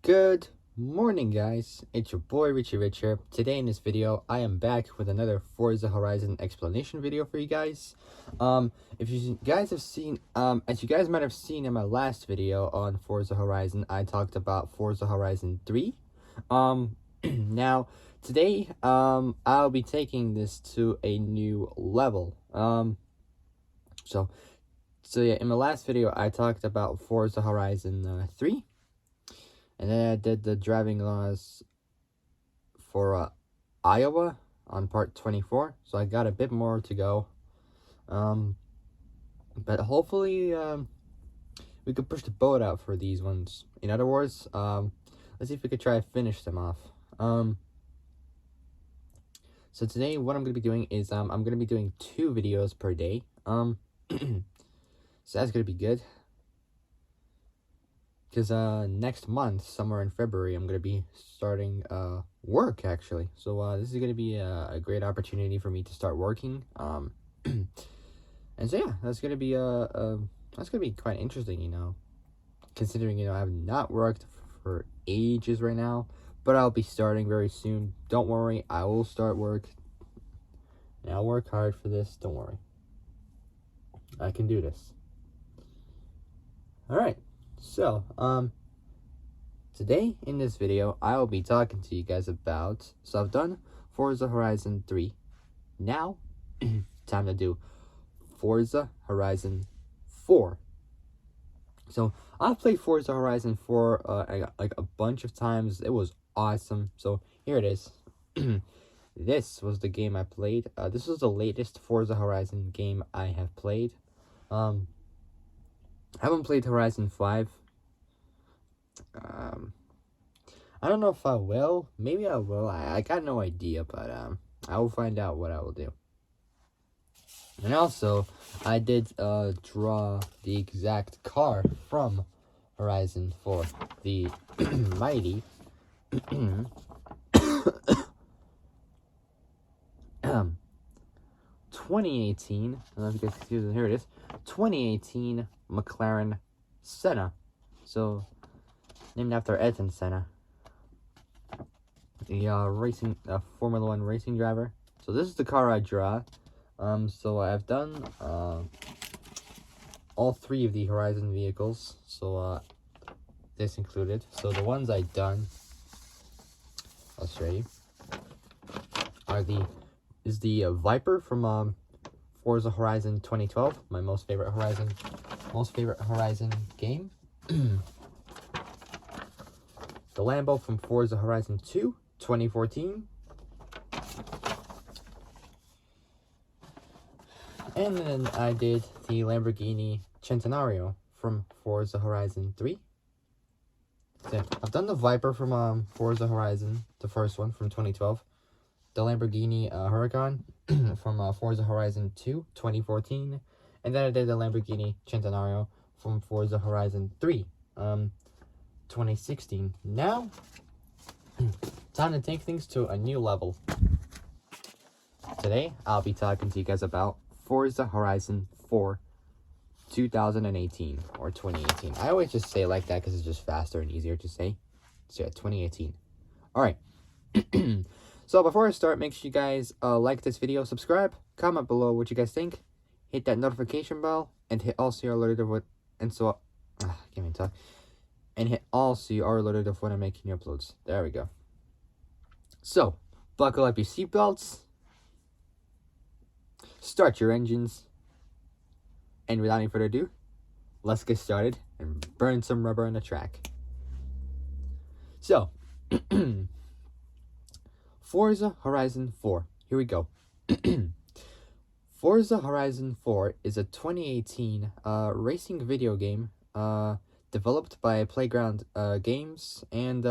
Good morning, guys. It's your boy Richie Rich here. Today in this video, I am back with another Forza Horizon explanation video for you guys. If you guys have seen, as you guys might have seen in my last video on Forza Horizon, I talked about Forza Horizon 3. Now today, I'll be taking this to a new level. So yeah, in my last video, I talked about Forza Horizon 3. And then I did the driving laws for Iowa on part 24. So I got a bit more to go. But hopefully we could push the boat out for these ones. In other words, let's see if we could try to finish them off. So today what I'm going to be doing is I'm going to be doing 2 videos per day. So that's going to be good. Because next month, somewhere in February, I'm going to be starting work, actually. So this is going to be a great opportunity for me to start working. And so yeah, that's going to be quite interesting, you know. Considering, you know, I have not worked for ages right now. But I'll be starting very soon. Don't worry, I will start work. And I'll work hard for this, don't worry. I can do this. Alright. So, today in this video, I will be talking to you guys about, so I've done Forza Horizon 3. Now, time to do Forza Horizon 4. So, I've played Forza Horizon 4 like a bunch of times. It was awesome. So, here it is. This was the game I played. This was the latest Forza Horizon game I have played. I haven't played Horizon 5. I don't know if I will. Maybe I will. I got no idea, but I will find out what I will do. And also, I did draw the exact car from Horizon 4. The mighty 2018, I don't know if you guys can see it, here it is, 2018 McLaren Senna. So, named after Ayrton Senna, the Formula 1 racing driver. So this is the car I draw. So I've done all 3 of the Horizon vehicles. So this included. So the ones I've done, I'll show you, is the Viper from Forza Horizon 2012, my most favorite Horizon game. The Lambo from Forza Horizon 2, 2014. And then I did the Lamborghini Centenario from Forza Horizon 3. So I've done the Viper from Forza Horizon, the first one from 2012. The Lamborghini Huracan from Forza Horizon 2, 2014. And then I did the Lamborghini Centenario from Forza Horizon 3, 2016. Now, time to take things to a new level. Today, I'll be talking to you guys about Forza Horizon 4, 2018, or 2018. I always just say it like that because it's just faster and easier to say. So yeah, 2018. Alright. So before I start, make sure you guys like this video, subscribe, comment below what you guys think, hit that notification bell, and hit also your alert of what, and so, can't even talk, and hit also your alert of when I'm making new uploads. There we go. So, buckle up your seatbelts, start your engines, and without any further ado, let's get started and burn some rubber on the track. So, Forza Horizon 4. Here we go. Forza Horizon 4 is a 2018 racing video game developed by Playground Games and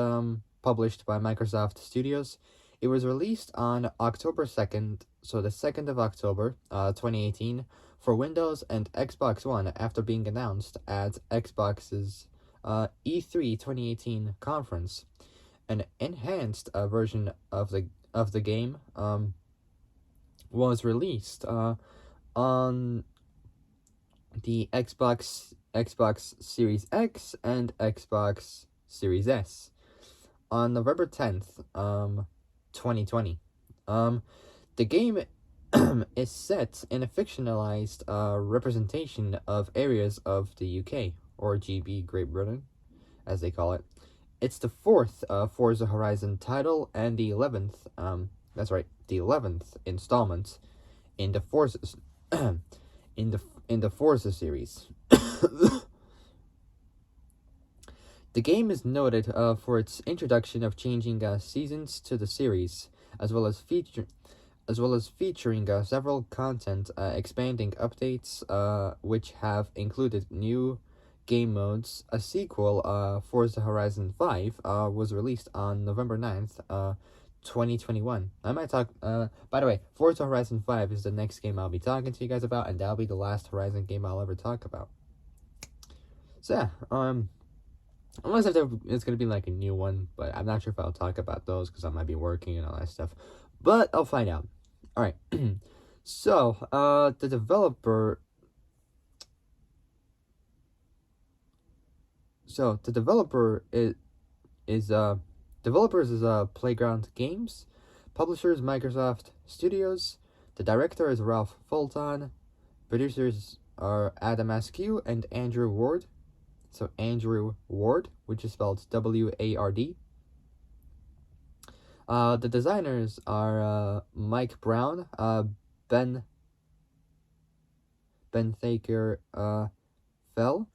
published by Microsoft Studios. It was released on October 2nd, so the 2nd of October 2018, for Windows and Xbox One after being announced at Xbox's E3 2018 conference. An enhanced version of the game was released on the Xbox Series X and Xbox Series S. on November 10th, 2020. The game is set in a fictionalized representation of areas of the UK, or GB, Great Britain, as they call it. It's the fourth Forza Horizon title and the 11th, that's right, the 11th installment in the Forza, in the Forza series. The game is noted for its introduction of changing seasons to the series, as well as featuring several content expanding updates, which have included new game modes. A sequel, Forza Horizon 5, was released on November 9th, 2021. I might talk, by the way, Forza Horizon 5 is the next game I'll be talking to you guys about, and that'll be the last Horizon game I'll ever talk about. So yeah, unless if it's gonna be like a new one, but I'm not sure if I'll talk about those because I might be working and all that stuff. But I'll find out. All right. So, the developer. So the developer developers is Playground Games, publishers Microsoft Studios. The director is Ralph Fulton. Producers are Adam Askew and Andrew Ward. So Andrew Ward, which is spelled W-A-R-D. The designers are Mike Brown, Ben Thaker, Fell.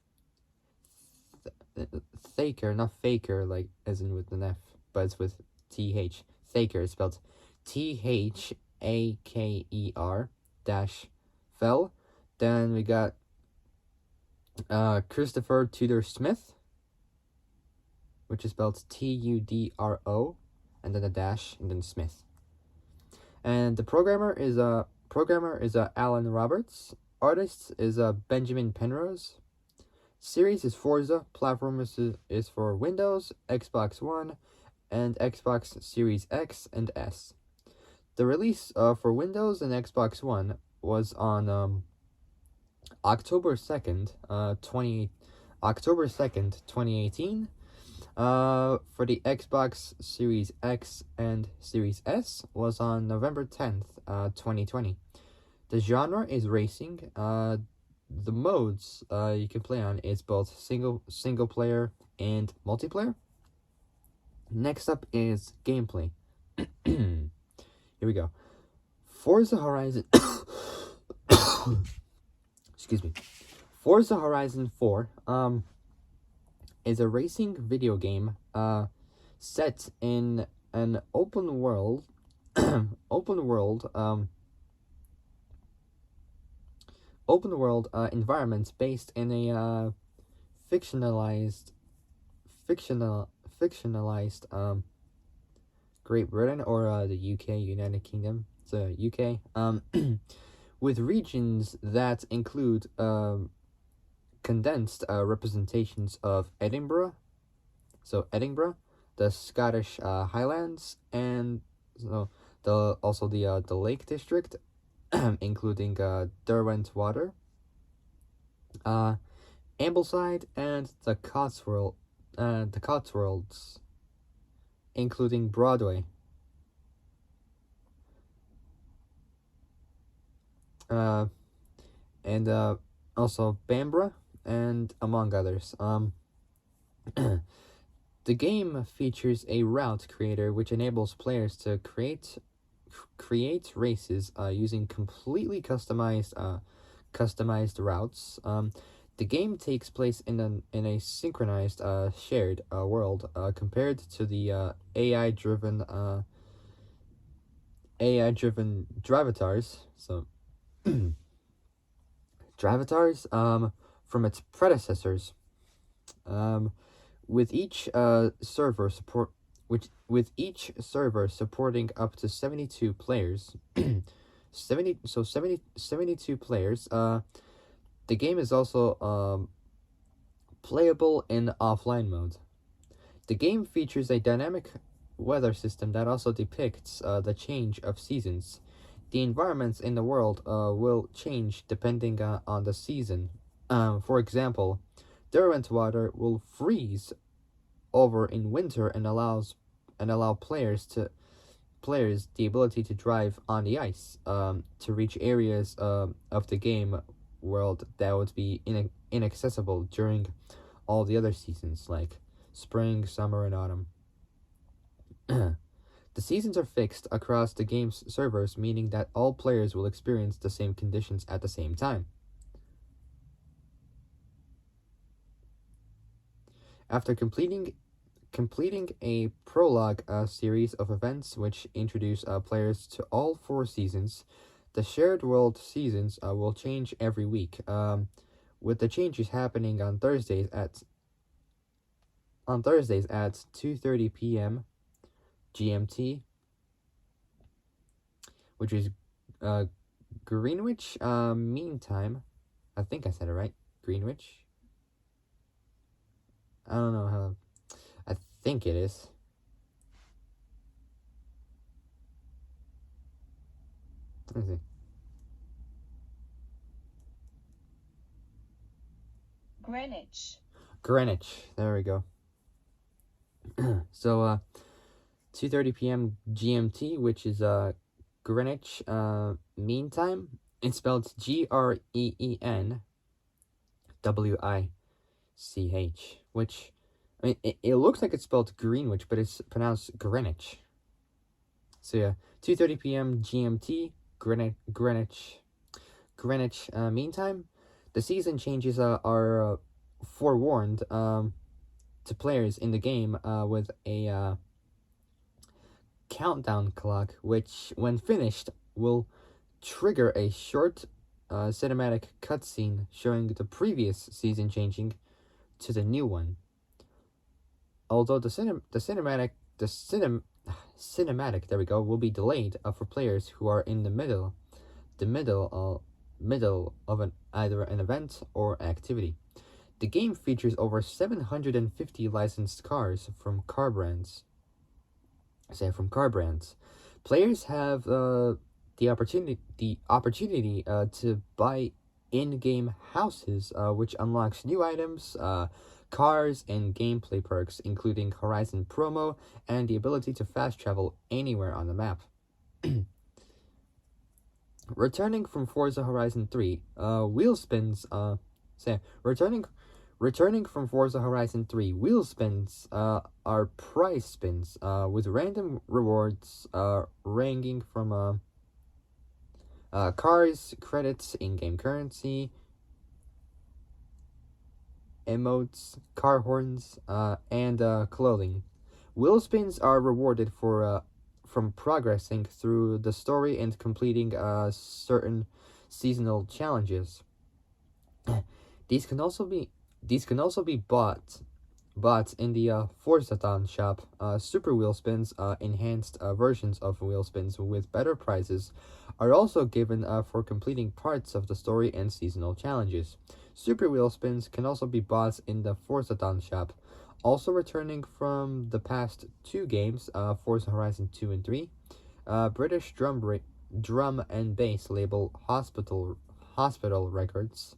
Thaker, not Faker, like as in with an F, but it's with TH. Thaker is spelled THAKER dash Fell. Then we got Christopher Tudor Smith, which is spelled TUDRO, and then a dash, and then Smith. And the programmer is Alan Roberts. Artist is Benjamin Penrose. Series is Forza. Platform is for Windows, Xbox One, and Xbox Series X and S. The release for Windows and Xbox One was on October 2nd, 2018. For the Xbox Series X and Series S was on November 10th, 2020. The genre is racing. The modes you can play on is both single player and multiplayer. Next up is gameplay. Here we go. Forza Horizon excuse me. Forza Horizon 4 is a racing video game set in an open world environment based in a fictionalized Great Britain, or the UK, United Kingdom. So UK, with regions that include condensed representations of Edinburgh, so Edinburgh, the Scottish Highlands, and so the Lake District, including Derwentwater, Ambleside, and the Cotswolds, including Broadway. And also Bamborough, and among others. The game features a route creator which enables players to create races using completely customized routes. The game takes in a synchronized shared world compared to the AI-driven drivatars. So drivatars from its predecessors. With each server supporting up to 72 players. 72 players. The game is also playable in offline mode. The game features a dynamic weather system that also depicts the change of seasons. The environments in the world will change depending on the season. For example, Derwentwater will freeze over in winter and allows and allow players the ability to drive on the ice, to reach areas of the game world that would be inaccessible during all the other seasons, like spring, summer, and autumn. The seasons are fixed across the game's servers, meaning that all players will experience the same conditions at the same time. After completing a prologue series of events which introduce players to all 4 seasons, the shared world seasons will change every week, with the changes happening on Thursdays at 2:30 p.m. GMT, which is uh, Greenwich Mean Time. I think I said it right. Greenwich. I don't know how. I think it is. Let me see. Greenwich. Greenwich. There we go. So 2:30 p.m. GMT, which is Greenwich Mean Time. It's spelled GREENWICH, which, I mean, it looks like it's spelled Greenwich, but it's pronounced Greenwich. So yeah, 2:30 p.m. GMT, Greenwich Mean Time. The season changes are forewarned to players in the game with a countdown clock, which, when finished, will trigger a short cinematic cutscene showing the previous season changing to the new one. Although the cinematic, there we go, will be delayed for players who are in the middle of either an event or activity. The game features over 750 licensed cars from car brands. Players have the opportunity to buy in-game houses, which unlocks new items, cars, and gameplay perks, including Horizon promo and the ability to fast travel anywhere on the map. Returning from Forza Horizon 3, wheel spins. Returning from Forza Horizon 3, wheel spins are prize spins with random rewards ranging from cars, credits, in-game currency, emotes, car horns, and clothing. Wheel spins are rewarded from progressing through the story and completing certain seasonal challenges. These can also be bought in the Forzathon shop. Super wheel spins, enhanced versions of wheel spins with better prizes, are also given for completing parts of the story and seasonal challenges. Super wheel spins can also be bought in the Forzathon shop. Also returning from the past 2 games, Forza Horizon 2 and 3, British drum and bass label Hospital Records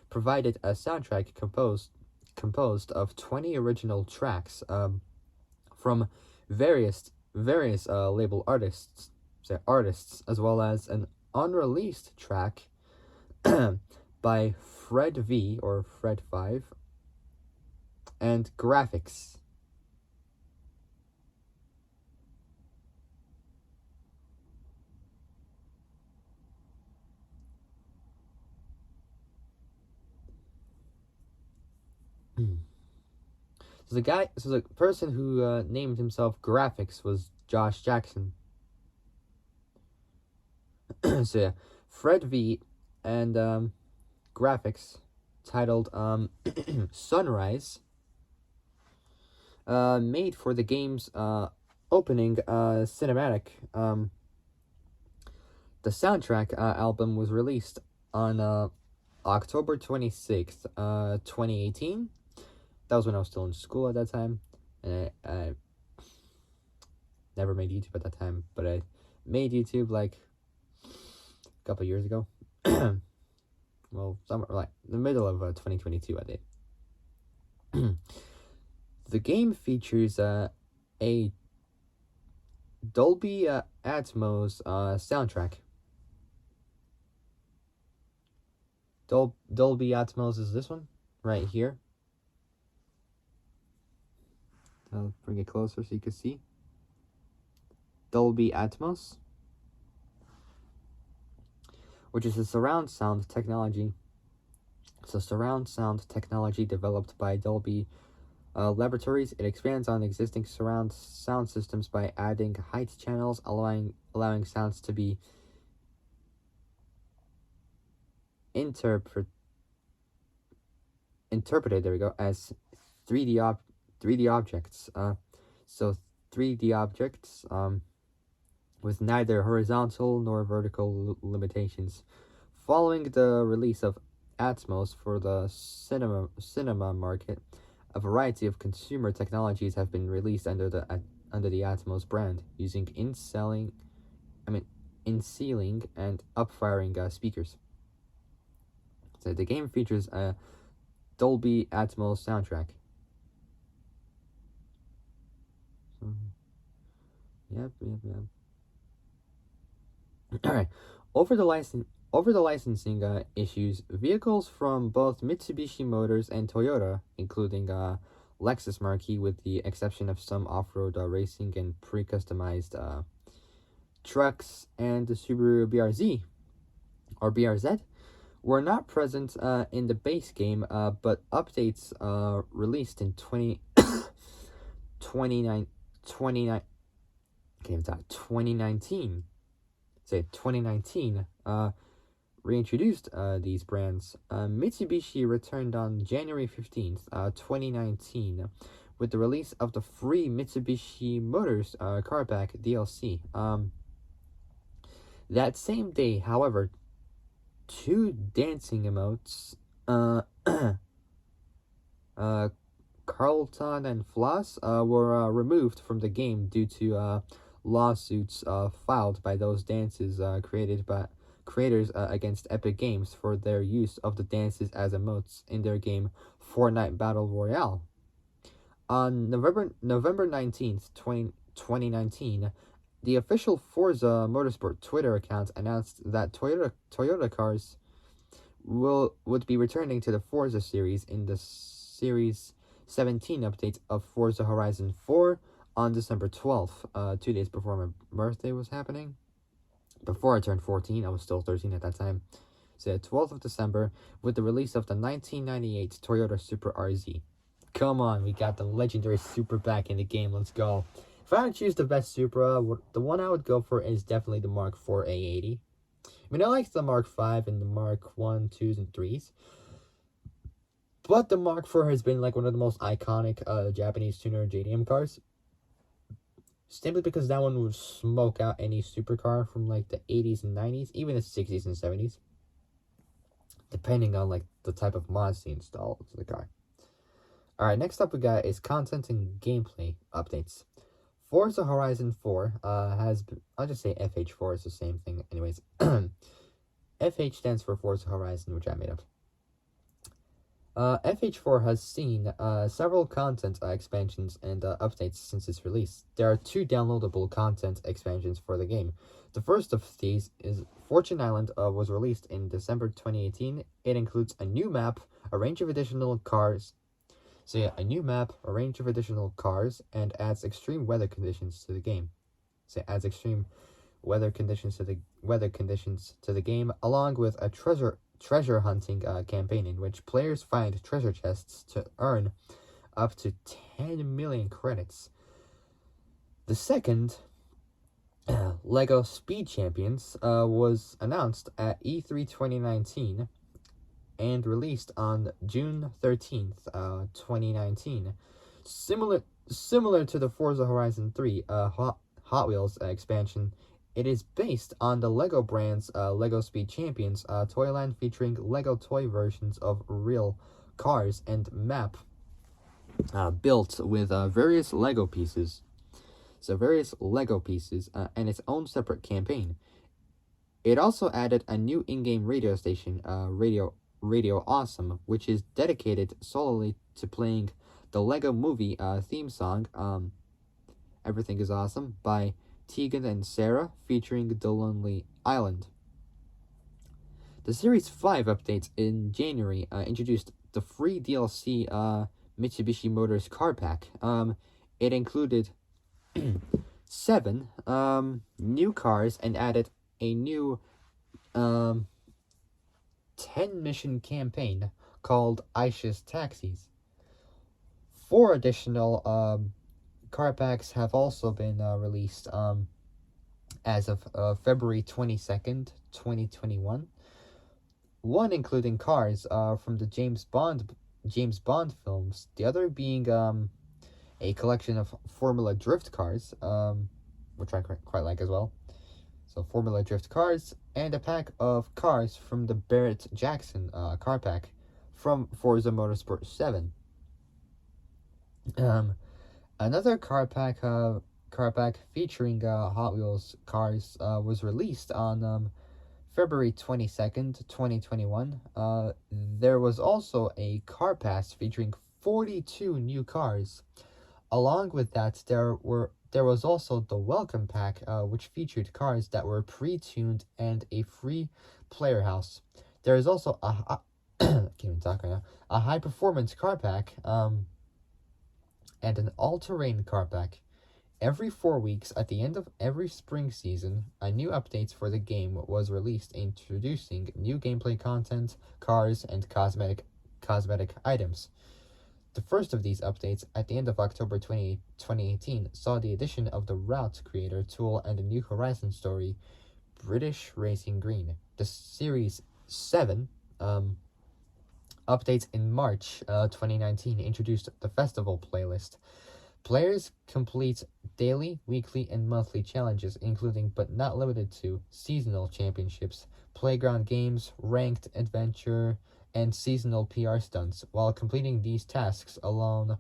provided a soundtrack composed of 20 original tracks from various label artists, as well as an unreleased track by Fred V or Fred 5 and Graphics. So the person who named himself Graphics was Josh Jackson. So yeah, Fred V and Graphics, titled Sunrise, made for the game's opening cinematic. The soundtrack album was released on October 26th, 2018. That was when I was still in school at that time, and I never made YouTube at that time, but I made YouTube like a couple years ago. Well, somewhere like the middle of 2022, I did. The game features a Dolby Atmos soundtrack. Dolby Atmos is this one right here. I'll bring it closer so you can see. Dolby Atmos, which is a surround sound technology. So surround sound technology developed by Dolby Laboratories. It expands on existing surround sound systems by adding height channels, allowing sounds to be interpreted. There we go, as 3D objects. So 3D objects with neither horizontal nor vertical limitations. Following the release of Atmos for the cinema market, a variety of consumer technologies have been released under the Atmos brand, using in-ceiling and up-firing speakers. So the game features a Dolby Atmos soundtrack. Yep. All right. Over the licensing issues, vehicles from both Mitsubishi Motors and Toyota, including Lexus marquee, with the exception of some off-road racing and pre-customized trucks, and the Subaru BRZ or BRZ, were not present in the base game, but updates released in 2019 reintroduced these brands. Mitsubishi returned on January 15th, 2019, with the release of the free Mitsubishi Motors Carback DLC. That same day, however, two dancing emotes, Carlton and Floss, were removed from the game due to lawsuits filed by those dances created by creators against Epic Games for their use of the dances as emotes in their game Fortnite Battle Royale. On November 19th, 2019, the official Forza Motorsport Twitter account announced that Toyota cars would be returning to the Forza series in the Series 17 update of Forza Horizon 4 on December 12th, 2 days before my birthday was happening. Before I turned 14, I was still 13 at that time. So 12th of December, with the release of the 1998 Toyota Supra RZ. Come on, we got the legendary Supra back in the game, let's go. If I had to choose the best Supra, the one I would go for is definitely the Mark IV A80. I mean, I like the Mark V and the Mark I, IIs, and IIIs. But the Mark IV has been like one of the most iconic Japanese tuner JDM cars. Simply because that one would smoke out any supercar from like the 80s and 90s, even the 60s and 70s. Depending on like the type of mods they install to the car. Alright, next up we got is content and gameplay updates. Forza Horizon 4 has been, I'll just say FH4 is the same thing anyways. FH stands for Forza Horizon, which I made up. FH4 has seen several content expansions and updates since its release. There are 2 downloadable content expansions for the game. The first of these is Fortune Island, was released in December 2018. It includes a new map, a range of additional cars. So yeah, a new map, a range of additional cars, and adds extreme weather conditions to the game. So it adds extreme weather conditions to the game, along with a treasure hunting campaign in which players find treasure chests to earn up to 10 million credits. The second, Lego Speed Champions, was announced at E3 2019 and released on June 13th, 2019. Similar to the Forza Horizon 3 Hot Wheels expansion, it is based on the Lego brand's Lego Speed Champions Toyland, featuring Lego toy versions of real cars and map built with various Lego pieces. So various Lego pieces and its own separate campaign. It also added a new in-game radio station, Radio Awesome, which is dedicated solely to playing the Lego Movie theme song, Everything is Awesome, by Tegan and Sarah, featuring The Lonely Island. The Series 5 updates in January introduced the free DLC Mitsubishi Motors car pack. It included 7 new cars and added a new um, 10 mission campaign called Aisha's Taxis. 4 additional car packs have also been released as of February 22nd, 2021. One including cars from the James Bond films. The other being a collection of Formula Drift cars, which I quite like as well. So Formula Drift cars and a pack of cars from the Barrett Jackson car pack from Forza Motorsport 7. Another car pack featuring Hot Wheels cars was released on February 22nd, 2021. There was also a car pass featuring 42 new cars. Along with that, there was also the welcome pack, which featured cars that were pre-tuned and a free player house. There is also can't even talk right now, a high performance car pack, and an all-terrain car pack. Every 4 weeks, at the end of every spring season, a new update for the game was released, introducing new gameplay content, cars, and cosmetic items. The first of these updates, at the end of October 2018, saw the addition of the Route Creator tool and a new Horizon story, British Racing Green. The Series 7 updates in March 2019 introduced the Festival playlist. Players complete daily, weekly, and monthly challenges, including but not limited to seasonal championships, playground games, ranked adventure, and seasonal PR stunts. While completing these tasks alone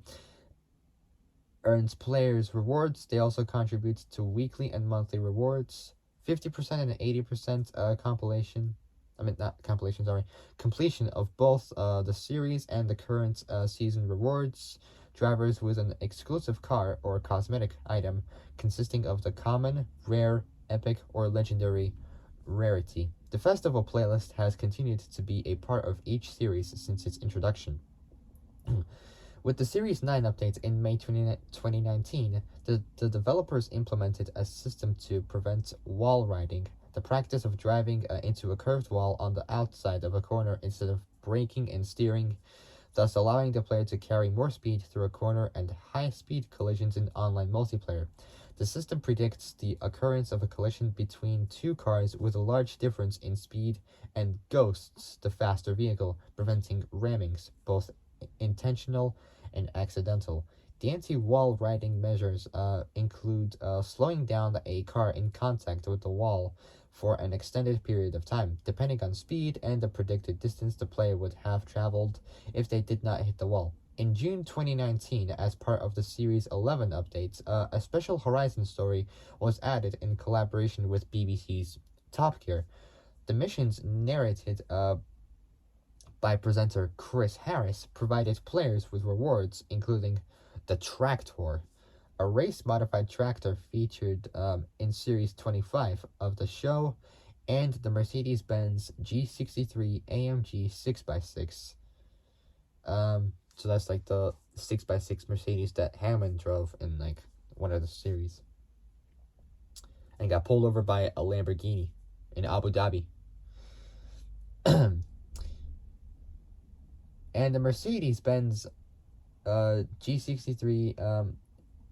earns players rewards, they also contribute to weekly and monthly rewards. 50% and 80% completion of both the series and the current season rewards. Drivers with an exclusive car or cosmetic item consisting of the common, rare, epic, or legendary rarity. The festival playlist has continued to be a part of each series since its introduction. With the Series 9 updates in May 2019, the developers implemented a system to prevent wall riding, the practice of driving into a curved wall on the outside of a corner instead of braking and steering, thus allowing the player to carry more speed through a corner and high-speed collisions in online multiplayer. The system predicts the occurrence of a collision between two cars with a large difference in speed and ghosts the faster vehicle, preventing rammings, both intentional and accidental. The anti-wall riding measures include slowing down a car in contact with the wall for an extended period of time, depending on speed and the predicted distance the player would have traveled if they did not hit the wall. In June 2019, as part of the Series 11 updates, a special Horizon story was added in collaboration with BBC's Top Gear. The missions, narrated by presenter Chris Harris, provided players with rewards, including the Tractor, a race-modified tractor featured in Series 25 of the show, and the Mercedes-Benz G63 AMG 6x6. So that's like the 6x6 Mercedes that Hammond drove in like one of the series, and got pulled over by a Lamborghini in Abu Dhabi. And the Mercedes-Benz G63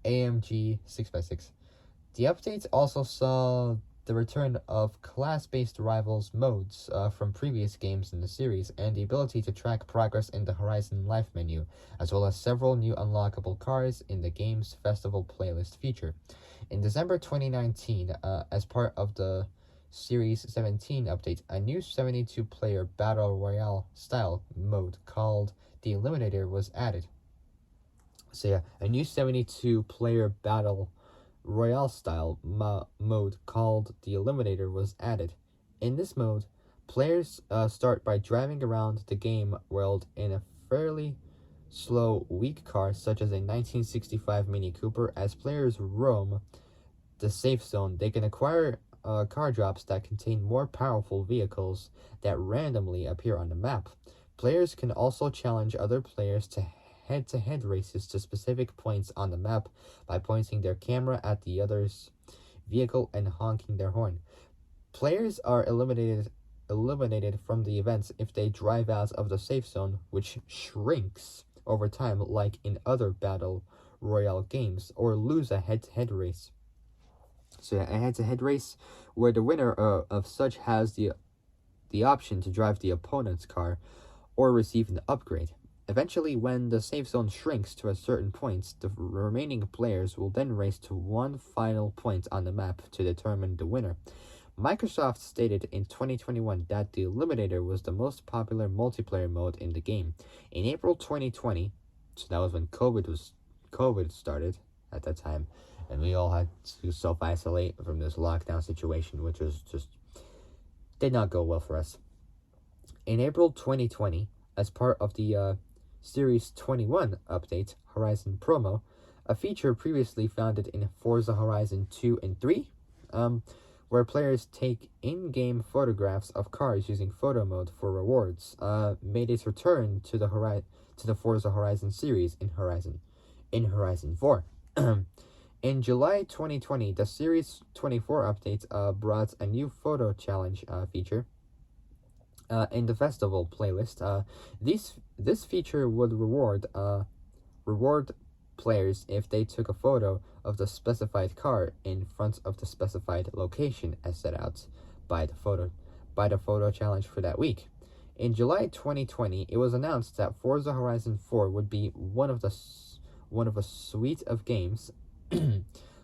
AMG 6x6. The updates also saw the return of class-based rivals modes from previous games in the series, and the ability to track progress in the Horizon Life menu, as well as several new unlockable cars in the game's festival playlist feature. In December 2019, as part of the Series 17 update, a new 72-player Battle Royale style mode called The Eliminator was added. So yeah, a new 72-player Battle Royale style mode called The Eliminator was added. In this mode, players start by driving around the game world in a fairly slow, weak car such as a 1965 Mini Cooper. As players roam the safe zone, they can acquire car drops that contain more powerful vehicles that randomly appear on the map. Players can also challenge other players to head-to-head races to specific points on the map by pointing their camera at the other's vehicle and honking their horn. Players are eliminated from the events if they drive out of the safe zone, which shrinks over time like in other battle royale games, or lose a head-to-head race. So a head-to-head race where the winner of such has the option to drive the opponent's car or receive an upgrade. Eventually, when the safe zone shrinks to a certain point, the remaining players will then race to one final point on the map to determine the winner. Microsoft stated in 2021 that the Eliminator was the most popular multiplayer mode in the game. In April 2020, so that was when COVID started at that time, and we all had to self-isolate from this lockdown situation, which was just did not go well for us. In April 2020, as part of the Series 21 update, Horizon Promo, a feature previously found in Forza Horizon 2 and 3, where players take in-game photographs of cars using photo mode for rewards, made its return to the Forza Horizon series in Horizon 4. In July 2020, the Series 24 update brought a new photo challenge feature in the festival playlist. This feature would reward players if they took a photo of the specified car in front of the specified location as set out by the photo challenge for that week. In July 2020, it was announced that Forza Horizon 4 would be one of a suite of games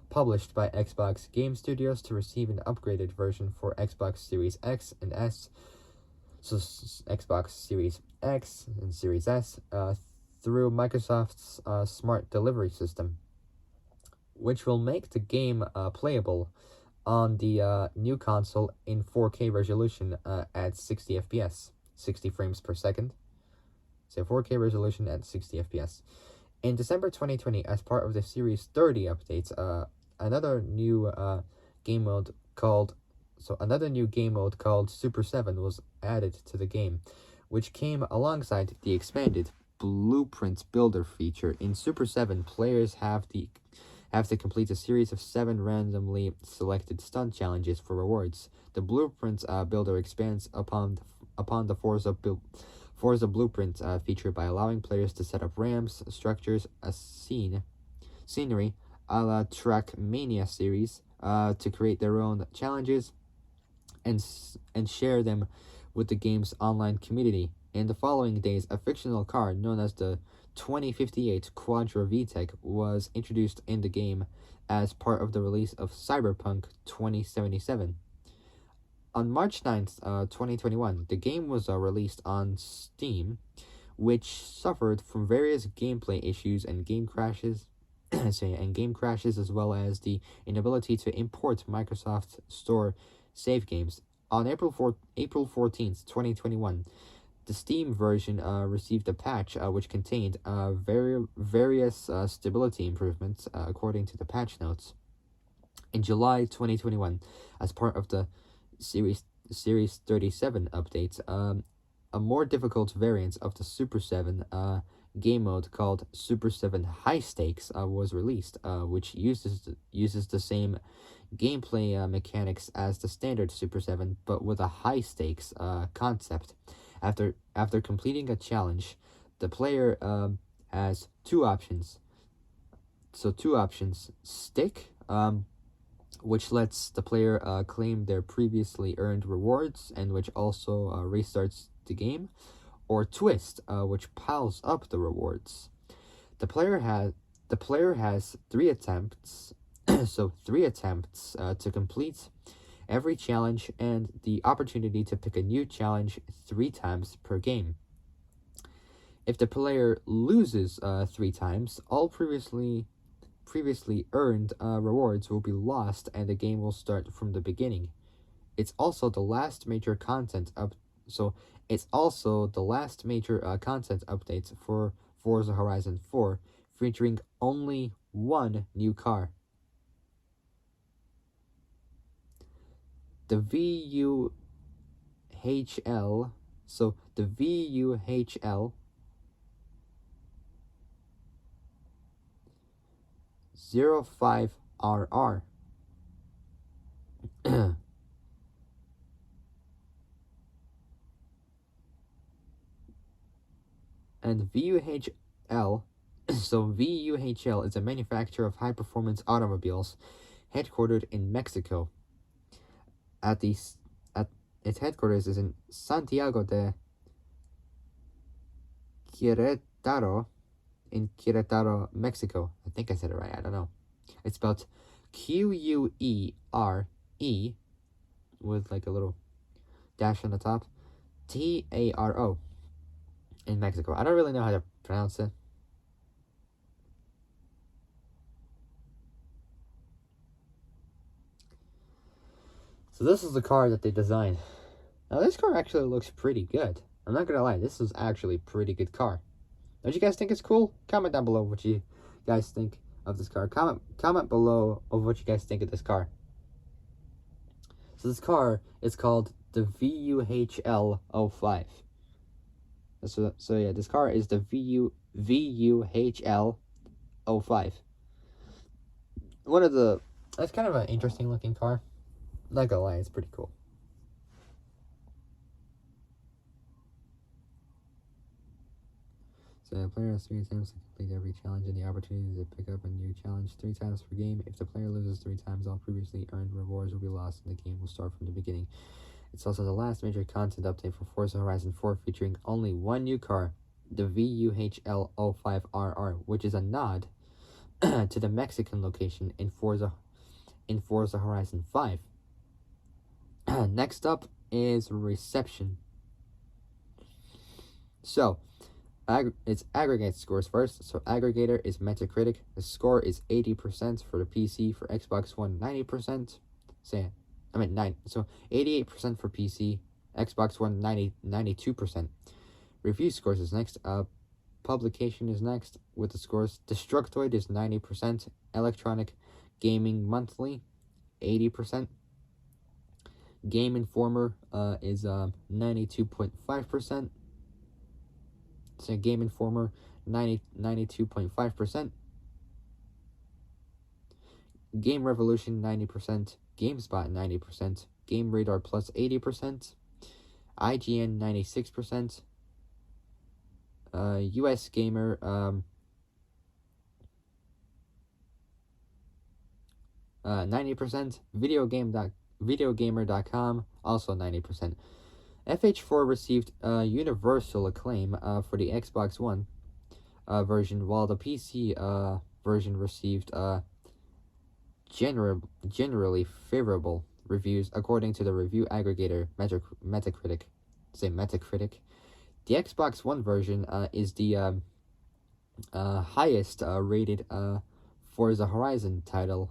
published by Xbox Game Studios to receive an upgraded version for Xbox Series X and S, so Xbox Series X and Series S, through Microsoft's smart delivery system, which will make the game playable on the new console in 4K resolution at 60 FPS, 60 frames per second. So 4K resolution at 60 FPS. In December 2020, as part of the Series 30 updates, another new game mode called Super 7 was added to the game, which came alongside the expanded Blueprint Builder feature. In Super 7, players have to complete a series of 7 randomly selected stunt challenges for rewards. The Blueprint Builder expands upon the Forza Blueprint feature by allowing players to set up ramps, structures, a scenery, a la Trackmania series, to create their own challenges and share them with the game's online community. In the following days, a fictional car known as the 2058 Quadra VTEC was introduced in the game as part of the release of Cyberpunk 2077. On March 9th, 2021, the game was released on Steam, which suffered from various gameplay issues and game crashes, as well as the inability to import Microsoft Store save games. On April 14th, 2021, the Steam version received a patch which contained various stability improvements according to the patch notes. In July 2021, as part of the Series 37 updates, a more difficult variant of the Super 7 game mode called Super 7 High Stakes was released, which uses the same gameplay mechanics as the standard Super 7, but with a high stakes concept. After completing a challenge, the player has two options. So two options: stick, which lets the player claim their previously earned rewards and which also restarts the game, or twist, which piles up the rewards. The player has 3 attempts, so 3 attempts to complete every challenge and the opportunity to pick a new challenge 3 times per game. If the player loses 3 times, all previously earned rewards will be lost and the game will start from the beginning. It's also the last major content update for Forza Horizon 4, featuring only one new car. the VUHL, so the VUHL 05RR. And VUHL, so VUHL is a manufacturer of high-performance automobiles headquartered in Mexico. At its headquarters is in Santiago de Querétaro, in Querétaro, Mexico. I think I said it right. I don't know. It's spelled QUERE with like a little dash on the top. TARO in Mexico. I don't really know how to pronounce it. So this is the car that they designed. Now this car actually looks pretty good. I'm not gonna lie, this is actually a pretty good car. Don't you guys think it's cool? Comment down below what you guys think of this car. Comment below of what you guys think of this car. So this car is called the VUHL 05. So yeah, this car is the VUHL 05. That's kind of an interesting looking car. Not gonna lie, it's pretty cool. So the player has 3 attempts to complete every challenge and the opportunity to pick up a new challenge 3 times per game. If the player loses 3 times, all previously earned rewards will be lost and the game will start from the beginning. It's also the last major content update for Forza Horizon 4, featuring only one new car, the VUHL 05RR, which is a nod to the Mexican location in Forza Horizon 5. Next up is reception. So, it's aggregate scores first. So aggregator is Metacritic. The score is 80% for the PC. For Xbox One, 90%. So 88% for PC. Xbox One, 92%. Review scores is next. Publication is next with the scores. Destructoid is 90%. Electronic Gaming Monthly, 80%. Game Informer is 92.5%. So Game Informer, 92.5%. Game Revolution, 90%. GameSpot, 90%. Game Radar Plus, 80%. IGN, 96%. US Gamer, 90%. Videogamer.com, also 90%. FH4 received universal acclaim for the Xbox One version, while the PC version received generally favorable reviews according to the review aggregator Metacritic. Metacritic. The Xbox One version is the highest rated Forza Horizon title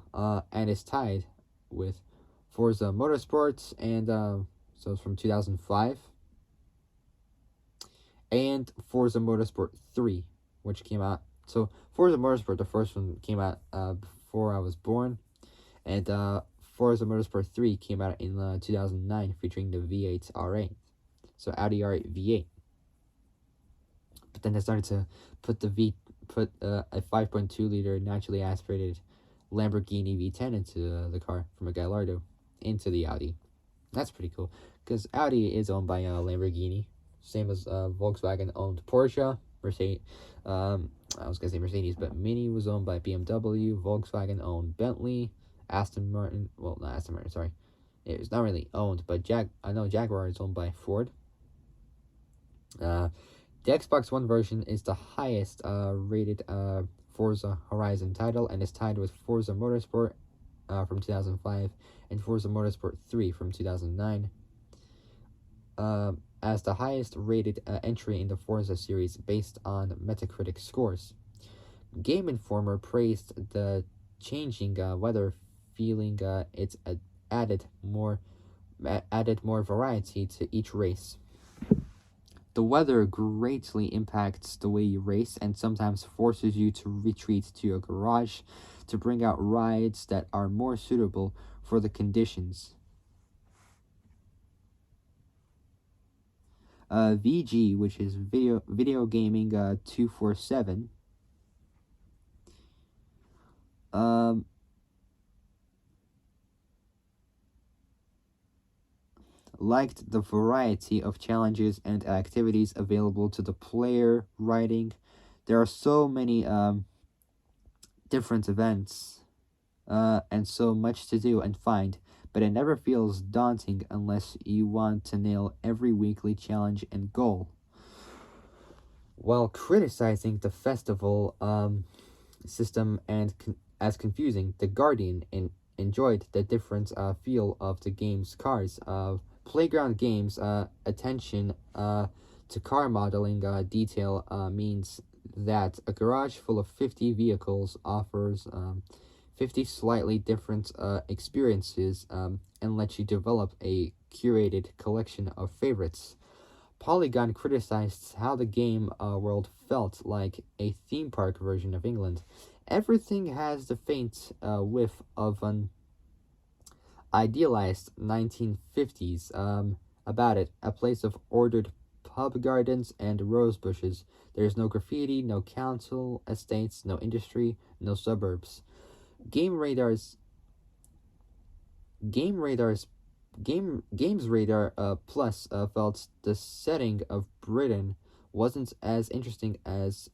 and is tied with Forza Motorsports and so it's from 2005. And Forza Motorsport 3, which came out. So Forza Motorsport, the first one, came out before I was born. And Forza Motorsport 3 came out in 2009, featuring the V8 R8. So Audi R8 V8. But then they started to put a 5.2 liter naturally aspirated Lamborghini V10 into the car from a Gallardo into the Audi. That's pretty cool, because Audi is owned by Lamborghini, same as Volkswagen owned Porsche. Mercedes, I was gonna say Mercedes, but Mini was owned by BMW. Volkswagen owned Bentley. Aston Martin, well, not Aston Martin, sorry, it was not really owned, but I know Jaguar is owned by Ford. The Xbox One version is the highest rated Forza Horizon title and is tied with Forza Motorsport from 2005 and Forza Motorsport 3 from 2009 as the highest rated entry in the Forza series based on Metacritic scores. Game Informer praised the changing weather, feeling it's added more variety to each race. The weather greatly impacts the way you race and sometimes forces you to retreat to your garage to bring out rides that are more suitable for the conditions. VG, which is video gaming 247. Um, liked the variety of challenges and activities available to the player. Writing, there are so many different events and so much to do and find, but it never feels daunting unless you want to nail every weekly challenge and goal. While criticizing the festival system and as confusing, The Guardian enjoyed the different feel of the game's cars. Playground games attention to car modeling detail means that a garage full of 50 vehicles offers 50 slightly different experiences and lets you develop a curated collection of favorites. Polygon criticized how the game world felt like a theme park version of England. Everything has the faint whiff of an idealized 1950s about it, a place of ordered pub gardens and rose bushes. There's no graffiti, no council estates, no industry, no suburbs. Game radars Game Radar's Games Radar Plus felt the setting of Britain wasn't as interesting as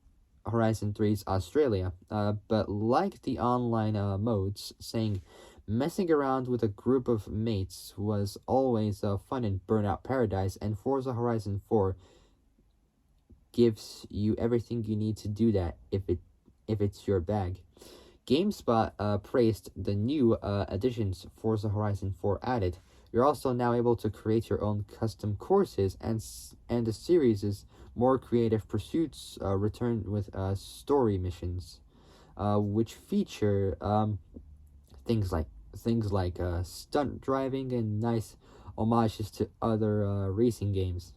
Horizon 3's Australia, but liked the online modes, saying messing around with a group of mates was always fun in Burnout Paradise, and Forza Horizon 4 gives you everything you need to do that if it's your bag. GameSpot praised the new additions Forza Horizon 4 added. You're also now able to create your own custom courses, and the series' more creative pursuits return with story missions, which feature things like stunt driving and nice homages to other racing games.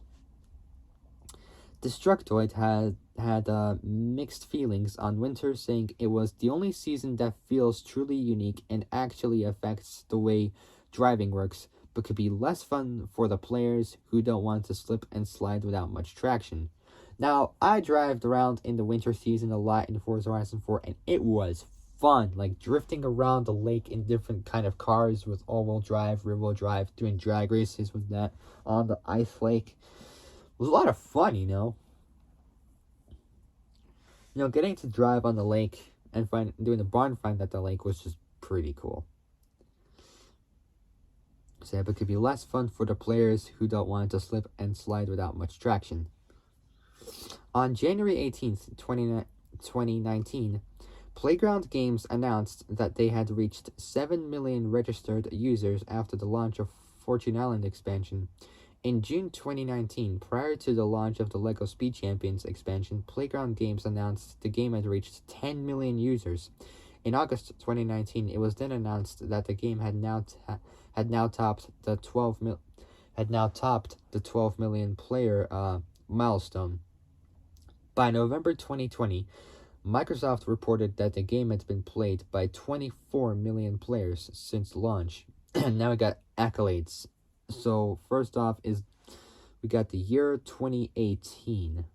Destructoid had mixed feelings on Winter, saying it was the only season that feels truly unique and actually affects the way driving works, but could be less fun for the players who don't want to slip and slide without much traction. Now, I drove around in the winter season a lot in Forza Horizon 4, and it was fun, like drifting around the lake in different kind of cars with all-wheel drive, rear-wheel drive, doing drag races with that on the ice lake. It was a lot of fun, you know. Getting to drive on the lake and doing the barn find at the lake was just pretty cool. So yeah, but it could be less fun for the players who don't want to slip and slide without much traction. On January 18th, 2019, Playground Games announced that they had reached 7 million registered users after the launch of Fortune Island expansion. In June 2019, prior to the launch of the LEGO Speed Champions expansion, Playground Games announced the game had reached 10 million users. In August 2019, it was then announced that the game had now topped the 12 million player milestone. By November 2020, Microsoft reported that the game had been played by 24 million players since launch. And now we got accolades. So first off is we got the year 2018.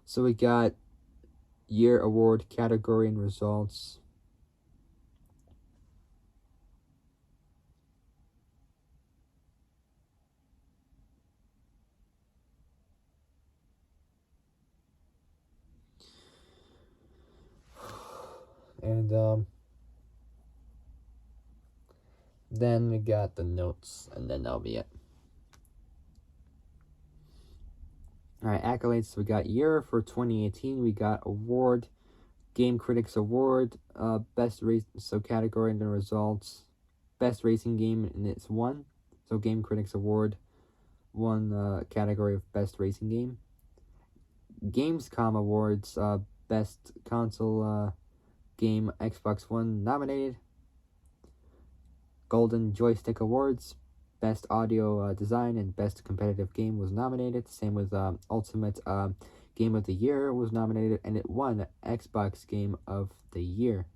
So we got year award category and results. And then we got the notes, and then that'll be it. Alright, accolades. We got year for 2018. We got award, Game Critics Award, best race. So category and the results, best racing game, and it's won. So Game Critics Award won category of best racing game. Gamescom Awards, best console game, Xbox One nominated. Golden Joystick Awards, Best Audio Design and Best Competitive Game was nominated. Same with Ultimate Game of the Year was nominated, and it won Xbox Game of the Year.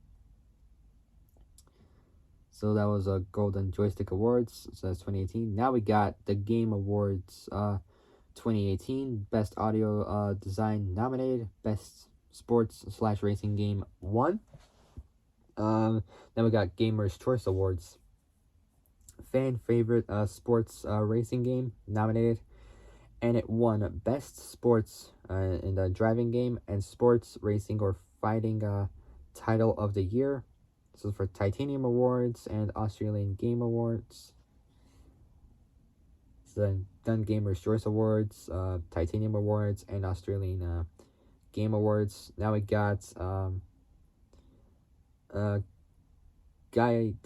So that was a Golden Joystick Awards. So that's 2018. Now we got the Game Awards 2018. Best Audio Design nominated. Best Sports / Racing Game won. Then we got Gamers Choice Awards. Fan Favorite Sports Racing Game nominated. And it won Best Sports in the Driving Game and Sports Racing or Fighting Title of the Year. This is for Titanium Awards and Australian Game Awards. So done Gamers Choice Awards, Titanium Awards, and Australian Game Awards. Now we got Guide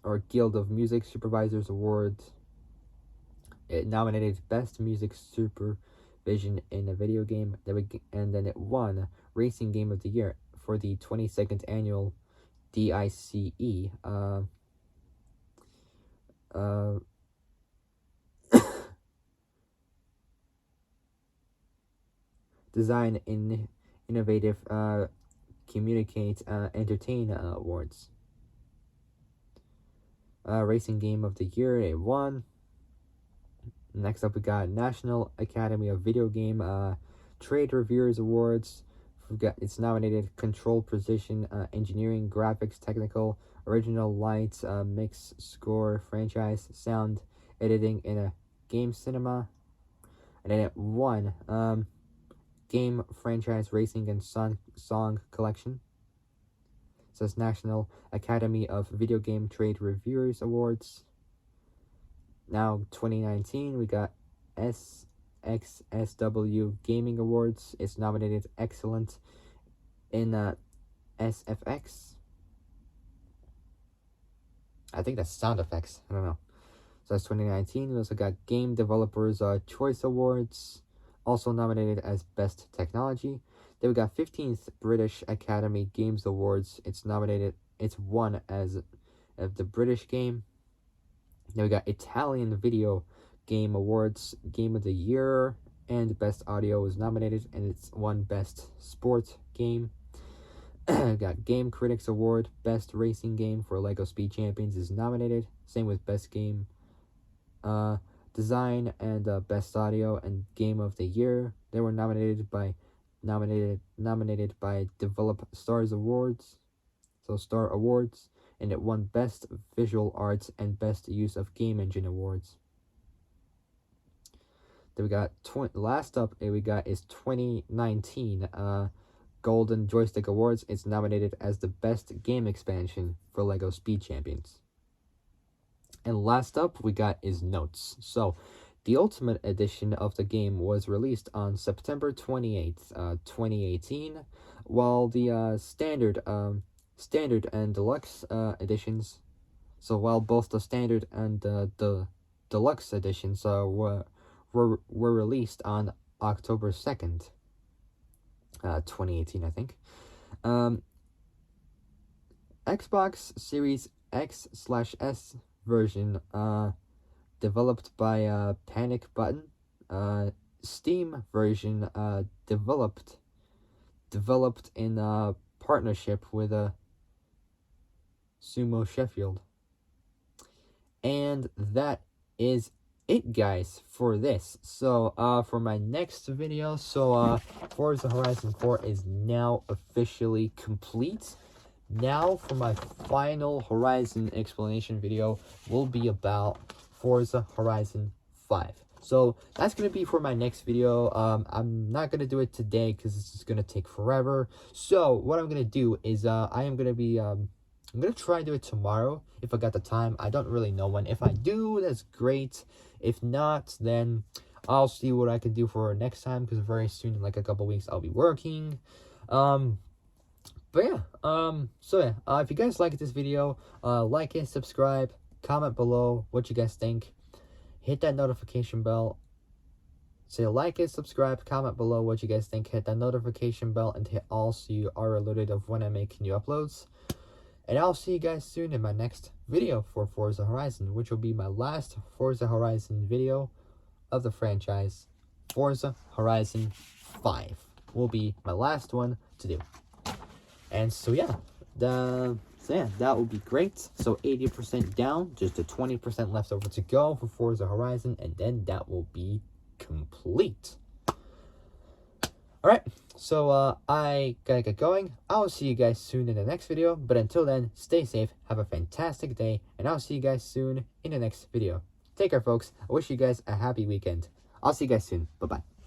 or Guild of Music Supervisors Awards. It nominated Best Music Supervision in a Video Game, and then it won Racing Game of the Year for the 22nd annual DICE Design in Innovative Communicate Entertain Awards. Racing Game of the Year, it won. Next up, we got National Academy of Video Game Trade Reviewers Awards. It's nominated Control Precision Engineering, Graphics, Technical, Original Lights, Mix, Score, Franchise, Sound, Editing in a Game Cinema. And then it won Game Franchise Racing and Song Collection. So it's National Academy of Video Game Trade Reviewers Awards. Now, 2019, we got SXSW Gaming Awards. It's nominated Excellent in SFX. I think that's sound effects. I don't know. So that's 2019. We also got Game Developers Choice Awards. Also nominated as Best Technology. Then we got 15th British Academy Games Awards. It's won as the British game. Then we got Italian Video Game Awards, Game of the Year, and Best Audio was nominated, and it's won Best Sport Game. Got Game Critics Award, Best Racing Game for Lego Speed Champions is nominated. Same with Best Game Design and Best Audio and Game of the Year. They were nominated by Develop Stars Awards, so Star Awards. And it won Best Visual Arts and Best Use of Game Engine Awards. Then we got last up we got is 2019 Golden Joystick Awards. It's nominated as the Best Game Expansion for Lego Speed Champions. And last up we got is Notes. So the Ultimate Edition of the game was released on September 28th, 2018, while the Standard and Deluxe editions. So while both the Standard and the Deluxe editions were released on October 2nd, 2018, I think. Xbox Series X/S version developed by Panic Button. Steam version developed in partnership with Sumo Sheffield. And that is it, guys, for this. So for my next video, Forza Horizon 4 is now officially complete. Now for my final Horizon explanation video will be about Forza Horizon 5. So that's going to be for my next video. I'm not going to do it today because this is going to take forever. So what I'm going to do is I'm going to try and do it tomorrow if I got the time. I don't really know when. If I do, that's great. If not, then I'll see what I can do for next time, because very soon, in like a couple weeks, I'll be working. But yeah, if you guys like this video, like it, subscribe, comment below what you guys think. Hit that notification bell. Say like it, subscribe, comment below what you guys think. Hit that notification bell and hit all so you are alerted of when I make new uploads. And I'll see you guys soon in my next video for Forza Horizon, which will be my last Forza Horizon video of the franchise. Forza Horizon 5 will be my last one to do. And so yeah, So yeah, that would be great. So 80% down, just a 20% left over to go for Forza Horizon, and then that will be complete. Alright, so I gotta get going. I'll see you guys soon in the next video, but until then, stay safe, have a fantastic day, and I'll see you guys soon in the next video. Take care, folks. I wish you guys a happy weekend. I'll see you guys soon. Bye-bye.